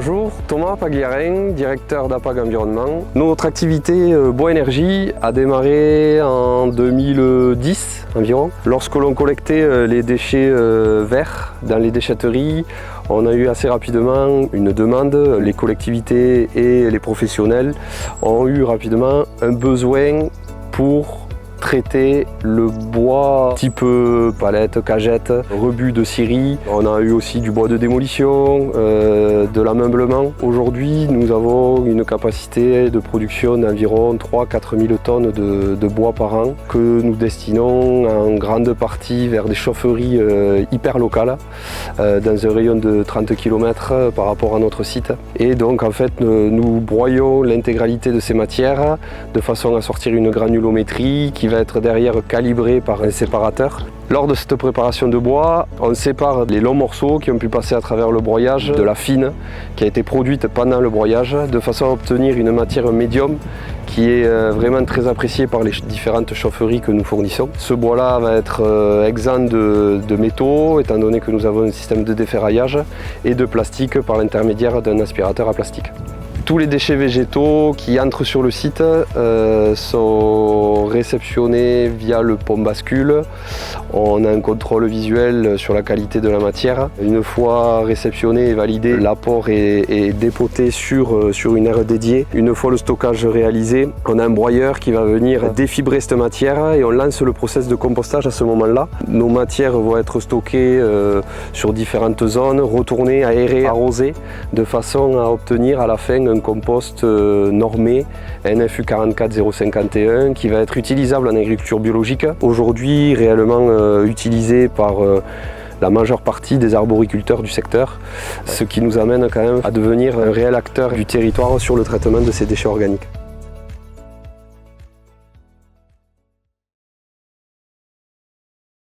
Bonjour, Thomas Pagliarin, directeur d'APAG Environnement. Notre activité Bois Énergie a démarré en 2010 environ. Lorsque l'on collectait les déchets verts dans les déchetteries, on a eu assez rapidement une demande. Les collectivités et les professionnels ont eu rapidement un besoin pour traiter le bois type palette, cagette, rebut de scierie. On a eu aussi du bois de démolition, de l'ameublement. Aujourd'hui, nous avons une capacité de production d'environ 3-4 000 tonnes de bois par an que nous destinons en grande partie vers des chaufferies hyper locales dans un rayon de 30 km par rapport à notre site. Et donc en fait, nous broyons l'intégralité de ces matières de façon à sortir une granulométrie qui va être derrière calibrée par un séparateur. Lors de cette préparation de bois, on sépare les longs morceaux qui ont pu passer à travers le broyage de la fine qui a été produite pendant le broyage, de façon à obtenir une matière médium qui est vraiment très appréciée par les différentes chaufferies que nous fournissons. Ce bois-là va être exempt de métaux, étant donné que nous avons un système de déferraillage, et de plastique par l'intermédiaire d'un aspirateur à plastique. Tous les déchets végétaux qui entrent sur le site sont réceptionnés via le pont bascule. On a un contrôle visuel sur la qualité de la matière. Une fois réceptionné et validé, l'apport est dépoté sur une aire dédiée. Une fois le stockage réalisé, on a un broyeur qui va venir défibrer cette matière et on lance le process de compostage à ce moment-là. Nos matières vont être stockées sur différentes zones, retournées, aérées, arrosées, de façon à obtenir à la fin un compost normé NFU 44051 qui va être utilisable en agriculture biologique. Aujourd'hui réellement utilisé par la majeure partie des arboriculteurs du secteur, ce qui nous amène quand même à devenir un réel acteur du territoire sur le traitement de ces déchets organiques.